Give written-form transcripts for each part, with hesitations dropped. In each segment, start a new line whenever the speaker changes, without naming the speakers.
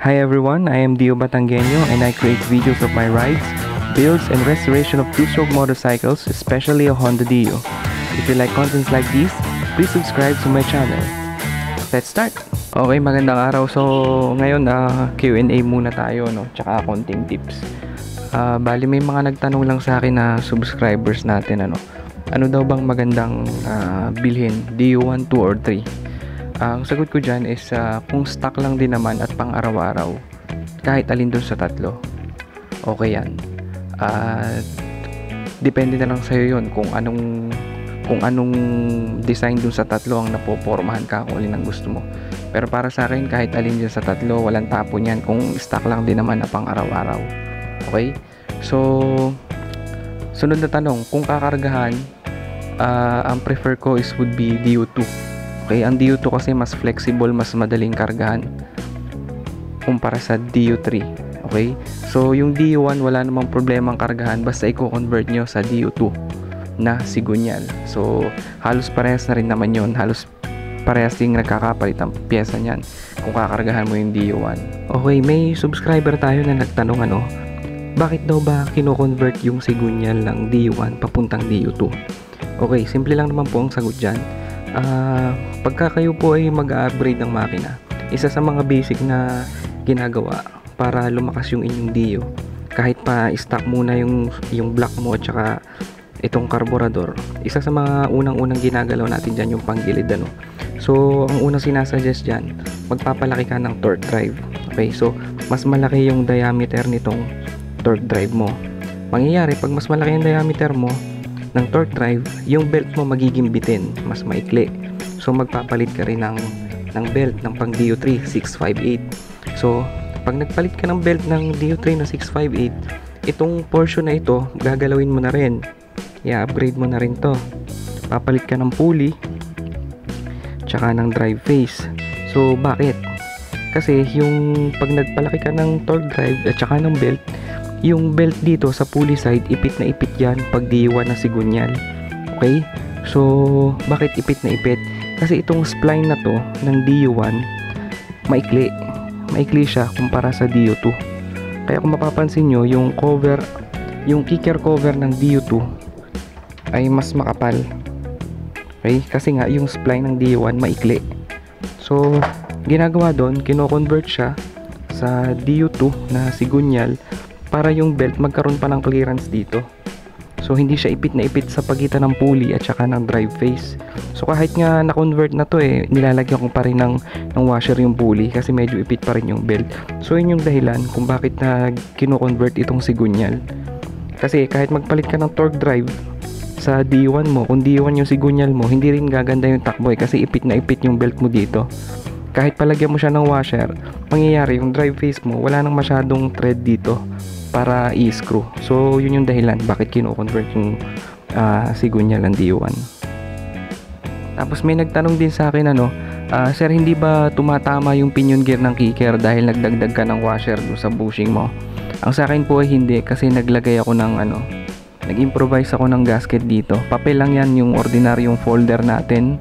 Hi everyone, I am Dio Batangueño and I create videos of my rides, builds and restoration of two-stroke motorcycles, especially a Honda Dio. If you like contents like these, please subscribe to my channel. Let's start! Okay, magandang araw. So, ngayon Q&A muna tayo, no? Tsaka konting tips. Bali may mga nagtanong lang sa akin na subscribers natin, ano daw bang magandang bilhin, Dio 1, 2, or 3? Ang sagot ko dyan is kung stock lang din naman at pang araw-araw, kahit alin dun sa tatlo, okay yan. Depende na lang sa'yo yun kung anong design dun sa tatlo ang napopormahan ka, kung alin ang gusto mo. Pero para sa akin, kahit alin dyan sa tatlo, walang tapon yan kung stock lang din naman na pang araw-araw. Okay? So, sunod na tanong, kung kakargahan, ang prefer ko would be Dio 2. Okay, ang Dio 2 kasi mas flexible, mas madaling kargahan kumpara sa Dio 3. Okay? So, yung Dio 1 wala namang problema ang kargahan basta i-convert nyo sa Dio 2 na sigunyal. So, halos parehas na rin naman yun. Halos parehas din nagkakapalit ang pyesa niyan kung kakargahan mo yung Dio 1. Okay, may subscriber tayo na nagtanong bakit daw ba kino-convert yung sigunyal ng Dio 1 papuntang Dio 2? Okay, simple lang naman po ang sagot dyan. Pagka kayo po ay mag-upgrade ng makina, isa sa mga basic na ginagawa para lumakas yung inyong Dio, kahit pa stock muna yung block mo at saka itong karburador, isa sa mga unang-unang ginagalaw natin dyan yung panggilid. So ang unang sinasuggest dyan, magpapalaki ka ng torque drive. Okay, so mas malaki yung diameter nitong torque drive mo. Mangyayari pag mas malaki yung diameter mo ng torque drive, yung belt mo magiging bitin, mas maikli. So magpapalit ka rin ng belt ng pang Dio 3 658. So pag nagpalit ka ng belt ng Dio 3 na 658, itong portion na ito gagalawin mo na rin, i-upgrade mo na rin to. Papalit ka ng pulley tsaka ng drive face. So bakit? Kasi yung pag nagpalaki ka ng torque drive at tsaka ng belt, yung belt dito sa pulley side, ipit na ipit yan pag Dio 1 na sigunyal. Okay? So, bakit ipit na ipit? Kasi itong spline na to ng Dio 1, maikli. Maikli siya kumpara sa Dio 2. Kaya kung mapapansin nyo, yung kicker cover ng Dio 2 ay mas makapal. Okay? Kasi nga, yung spline ng Dio 1 maikli. So, ginagawa doon, kino-convert siya sa Dio 2 na sigunyal para yung belt magkaroon pa ng clearance dito. So hindi siya ipit na ipit sa pagitan ng pulley at saka ng drive face. So kahit nga na-convert na to nilalagyan ko pa rin ng washer yung pulley kasi medyo ipit pa rin yung belt. So yun yung dahilan kung bakit na kino-convert itong sigunyal. Kasi kahit magpalit ka ng torque drive sa D1 mo, kung D1 yung sigunyal mo, hindi rin gaganda yung takbo kasi ipit na ipit yung belt mo dito. Kahit palagyan mo siya ng washer, mangyayari yung drive face mo, wala nang masyadong thread dito para i-screw. So yun yung dahilan bakit kino-convert yung sigunyal ng D1. Tapos may nagtanong din sa akin sir, hindi ba tumatama yung pinion gear ng kicker dahil nagdagdag ka ng washer sa bushing mo? Ang sa akin po ay hindi, kasi naglagay ako ng nag-improvise ako ng gasket dito. Papel lang yan, yung ordinaryong folder natin,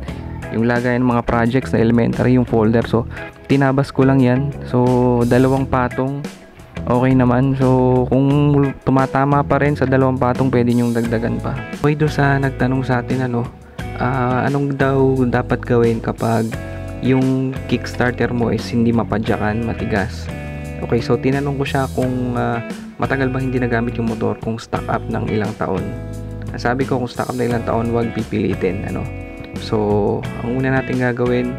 yung lagayan ng mga projects na elementary, yung folder. So tinabas ko lang yan. So dalawang patong, okay naman. So kung tumatama pa rin sa dalawang patong, pwede nyong dagdagan pa. Okay, doon sa nagtanong sa atin anong daw dapat gawin kapag yung kickstarter mo is hindi mapadyakan, matigas. Okay, so tinanong ko siya kung matagal ba hindi nagamit yung motor, kung stock up ng ilang taon. Sabi ko kung stock up ng ilang taon, wag pipilitin. So ang una natin gagawin,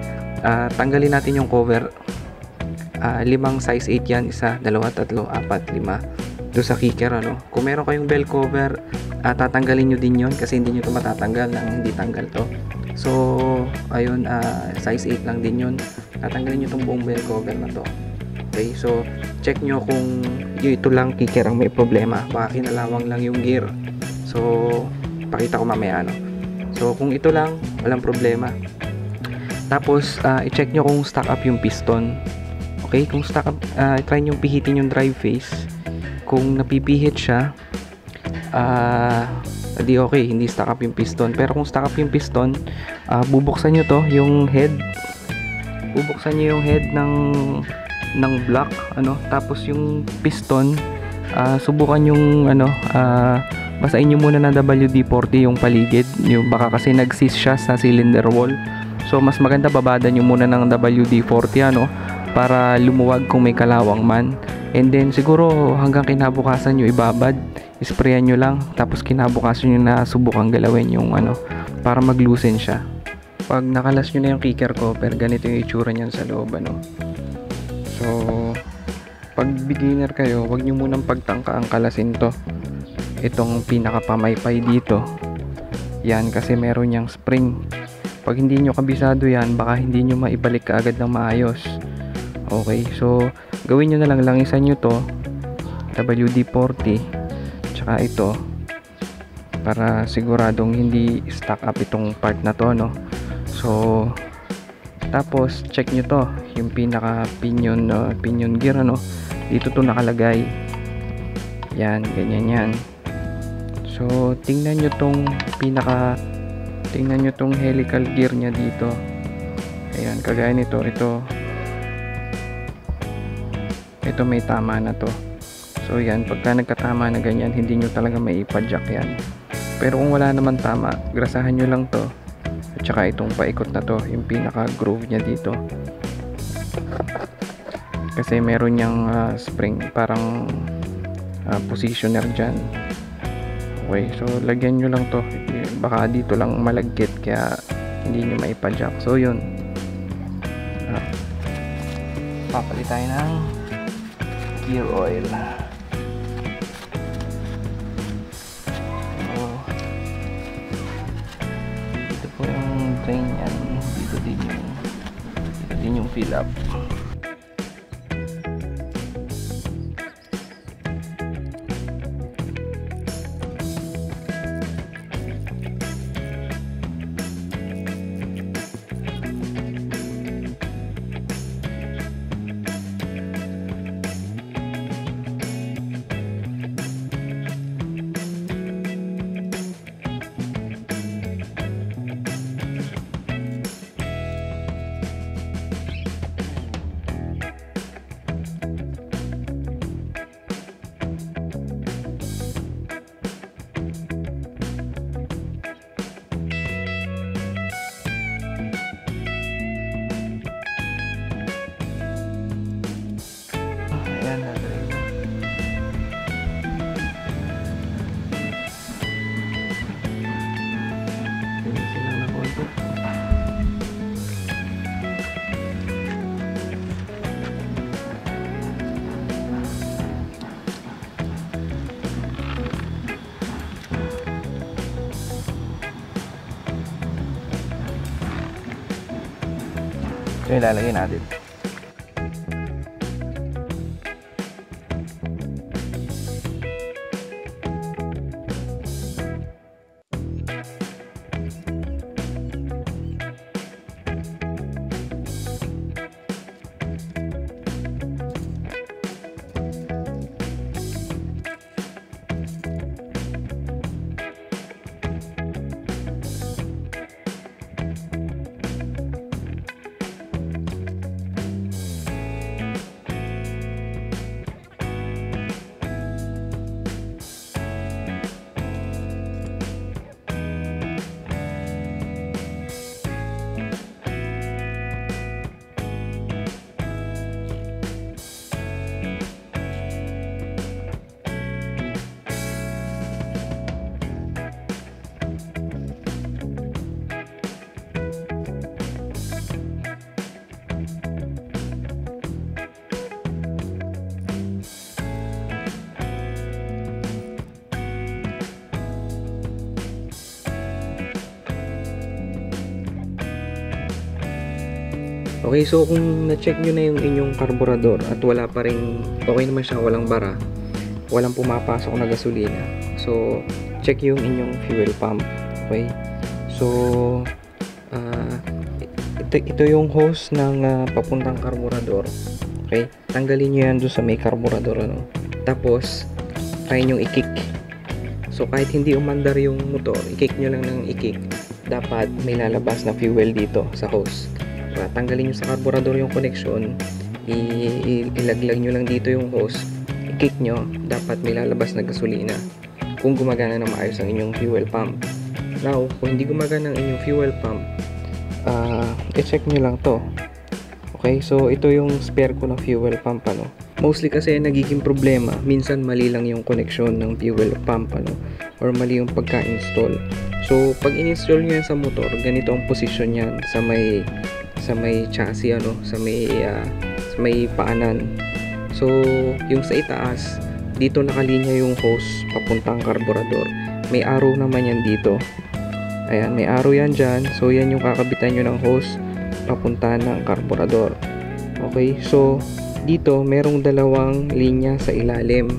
tanggalin natin yung cover. 5 size 8 yan, 1, 2, 3, 4, 5 doon sa kicker. Kung meron kayong bell cover, tatanggalin nyo din yon kasi hindi nyo ito matatanggal nang hindi tanggal to. So ayun, size 8 lang din yun. Tatanggalin nyo itong buong bell cover na to. Okay, so check nyo kung ito lang kicker ang may problema, baka kinalawang lang yung gear. So pakita ko mamaya. So kung ito lang, walang problema. Tapos i-check nyo kung stock up yung piston. Okay, kung stock up, try nyo pihitin yung drive face. Kung napipihit siya, di okay, hindi stock up yung piston. Pero kung stock up yung piston, bubuksan nyo to, yung head. Bubuksan nyo yung head ng block, tapos yung piston, subukan yung basahin nyo muna ng WD-40 yung paligid, yung baka kasi nag-seize siya sa cylinder wall. So mas maganda babada nyo muna ng WD-40 para lumuwag kung may kalawang man. And then siguro hanggang kinabukasan nyo ibabad, isprayan nyo lang, tapos kinabukasan nyo na subukan galawin yung para mag-loosen siya. Pag nakalas nyo na yung kicker cover, ganito yung itsura niyan sa loob. So pag beginner kayo, wag nyo munang pagtangkaang kalasin to, itong pinakapamaypay dito yan, kasi meron niyang spring. Pag hindi nyo kabisado yan, baka hindi nyo maibalik kaagad ng maayos. Okay, so gawin nyo na lang, langisan nyo to WD-40 tsaka ito, para siguradong hindi stack up itong part na to, so tapos check nyo to, yung pinaka pinion gear, dito to nakalagay yan, ganyan yan. So tingnan nyo tong helical gear nya dito, ayan, kagaya nito, ito may tama na to. So yan, pagka nagkatama na ganyan, hindi nyo talaga may ipa-jack yan. Pero kung wala naman tama, grasahan nyo lang to, at saka itong paikot na to, yung pinaka groove nya dito, kasi meron niyang spring, parang positioner dyan. Okay, so lagyan nyo lang to, baka dito lang malagkit kaya hindi nyo maipa-jack. So yun, papalit tayo ng gear oil. So dito po yung drain yan, dito din yung fill up. So ilalagay natin. Okay, so kung na-check nyo na yung inyong karburador at wala pa rin, okay naman siya, walang bara, walang pumapasok na gasolina, so check yung inyong fuel pump. Okay, so ito yung hose ng papuntang karburador. Okay, tanggalin nyo yan doon sa may karburador, tapos try nyo i-kick. So kahit hindi umandar yung motor, i-kick nyo lang ng i-kick, dapat may lalabas na fuel dito sa hose. Tanggalin nyo sa carburetor yung connection, ilaglag nyo lang dito yung hose, i-kick nyo, dapat may lalabas na gasolina kung gumagana na maayos ang inyong fuel pump. Now, kung hindi gumagana ang inyong fuel pump, i-check nyo lang to. Okay, so ito yung spare ko na fuel pump, ano. Mostly kasi nagiging problema, minsan mali lang yung connection ng fuel pump, ano, or mali yung pagka-install. So, pag in-install nyo yan sa motor, ganito ang position yan sa may chassis, ano, sa may paanan. So, yung sa itaas, dito nakalinya yung hose papuntang karburador. May arrow naman yan dito. Ayan, may arrow yan dyan. So, yan yung kakabitan nyo ng hose papunta ng karburador. Okay, so dito merong dalawang linya sa ilalim.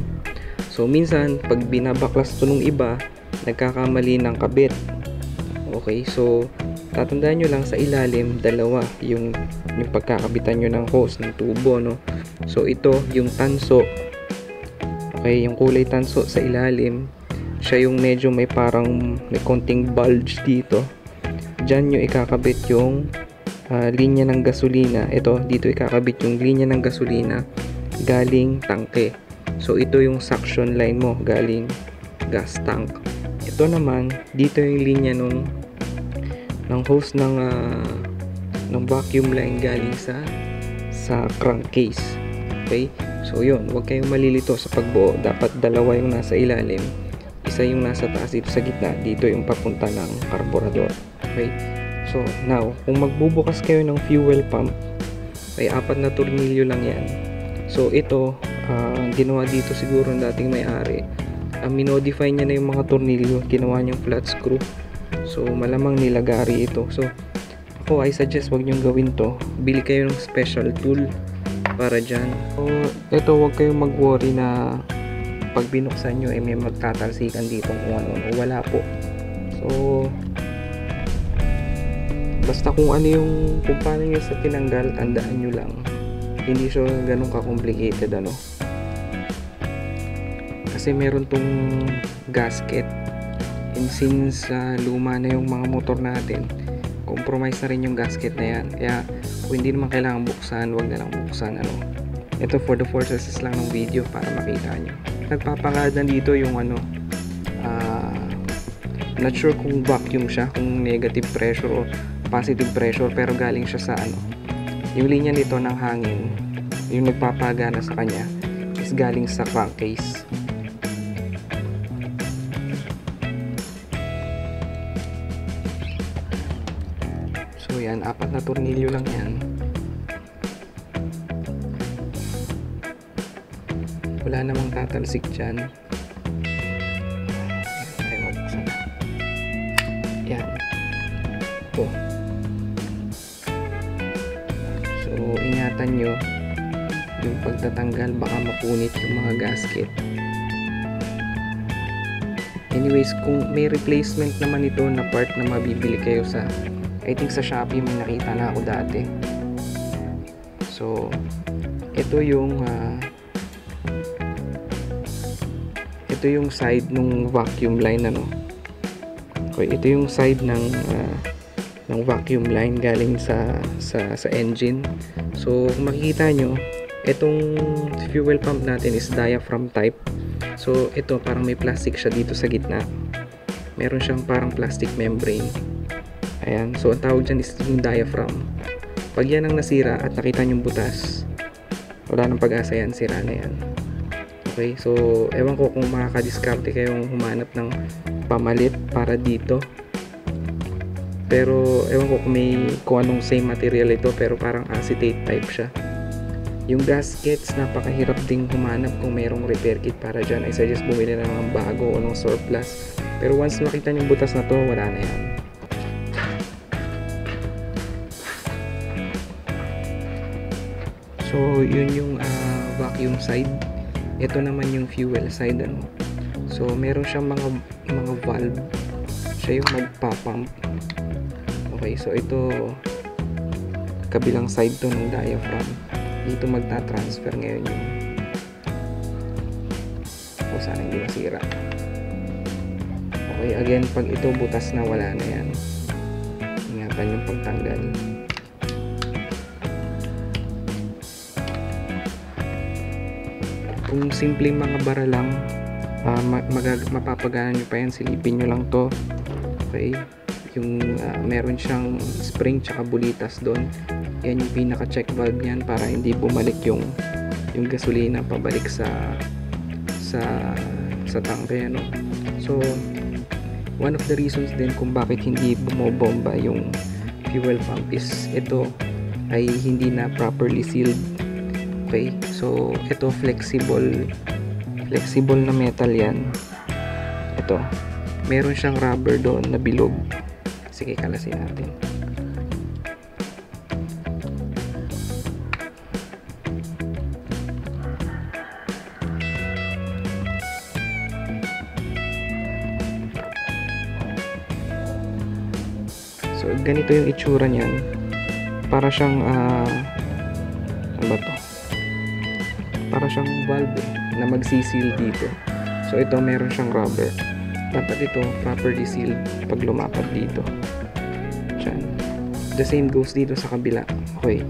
So minsan pag binabaklas to nung iba, nagkakamali ng kabit. Okay, so tatandaan nyo lang sa ilalim, dalawa yung pagkakabitan nyo ng hose ng tubo, no. So ito yung tanso. Okay, yung kulay tanso sa ilalim, siya yung medyo may parang may konting bulge dito. Diyan nyo ikakabit yung linya ng gasolina. Ito, dito ikakabit yung linya ng gasolina galing tangke. So ito yung suction line mo galing gas tank. Ito naman, dito yung linya ng hose ng vacuum line galing sa crankcase. Okay, so yun, huwag kayong malilito sa pagbuo. Dapat dalawa yung nasa ilalim, isa yung nasa taas dito sa gitna, dito yung papunta ng karburador. Okay, so now, kung magbubukas kayo ng fuel pump, ay 4 na tornilyo lang yan. So ito, ginawa dito siguro ng dating may-ari. Minodify niya na yung mga tornilyo, ginawa niyang flat screw. So malamang nilagari ito. So ako, I suggest wag niyong gawin to. Bili kayo ng special tool para dyan. So ito, wag kayong mag-worry na pag binuksan nyo, may magtatalsikan dito kung ano. Wala po. So basta kung paano nyo sa tinanggal, tandaan nyo lang, hindi siya ganun ka-complicated, ano. Kasi meron tong gasket, and since luma na yung mga motor natin, compromise na rin yung gasket na yan. Kaya kung hindi naman kailangan buksan, wag na lang buksan, ano. Ito for the forces lang ng video para makita nyo. Nagpapangalan dito yung not sure kung vacuum siya, kung negative pressure o positive pressure, pero galing siya sa yung linya nito ng hangin, yung nagpapagana sa kanya is galing sa crankcase. So yan, 4 na tornilyo lang yan. Wala namang tatalsik dyan. Ay, mabuksan na. Yan. Ito. So ingatan nyo yung pagtatanggal, baka mapunit yung mga gasket. Anyways, kung may replacement naman ito na part na mabibili kayo sa, I think sa Shopee, may nakita na ako dati. So ito yung side ng vacuum line, ano. Okay, ito yung side ng vacuum line galing sa engine. So kung makikita nyo, itong fuel pump natin is diaphragm type. So ito parang may plastic siya dito sa gitna, meron siyang parang plastic membrane. Ayan, so ang tawag dyan is yung diaphragm. Pag yan ang nasira at nakita nyo butas, wala nang pag-asa yan, sira na yan. Okay, so ewan ko kung makakadiskarte kayong humanap ng pamalit para dito, pero ewan ko kung anong same material ito, pero parang acetate type siya. Yung gaskets, napakahirap ding humanap kung mayroong repair kit para dyan. I suggest bumili na ng bago o ng surplus, pero once makita yung butas na to, wala na yan. So yun yung vacuum side. Ito naman yung fuel side, ano. So meron siyang mga valve, siya yung magpa-pump. Okay, so ito kabilang side to ng diaphragm. Dito magta-transfer ngayon yung, sana hindi masira. Okay, again, pag ito butas na, wala na yan. Ingatan yung pagtanggal. Kung simpleng mga bara lang, mapapagana nyo pa yan, silipin nyo lang to. Okay, yung meron siyang spring tsaka bulitas doon. Yan yung pinaka check valve niyan para hindi bumalik yung gasolina pabalik sa tangke, ano. So one of the reasons din kung bakit hindi bumobomba yung fuel pump is ito ay hindi na properly sealed. Okay, so ito flexible na metal yan. Ito meron siyang rubber doon na bilog. Sige, kalasin natin. So ganito yung itsura niyan. Para siyang ano ba to? Para siyang valve na magsisil dito. So ito meron siyang rubber. Dapat ito properly sealed pag lumapad dito. Diyan. The same goes dito sa kabila. Okay.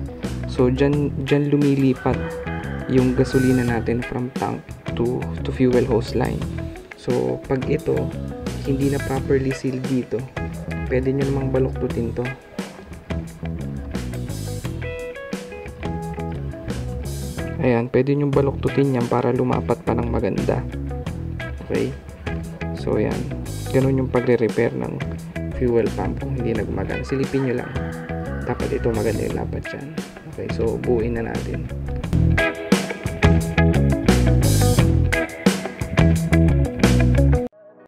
So dyan lumilipat yung gasolina natin from tank to fuel hose line. So pag ito hindi na properly sealed dito, pwede nyo namang baluktutin to. Ayan, pwede nyo baluktutin yan para lumapat pa ng maganda. Okay. So yan, ganun yung pagre-repair ng fuel pump kung hindi nagmagana. Silipin nyo lang, dapat ito maganda yung lapat dyan. Okay, so buuin na natin.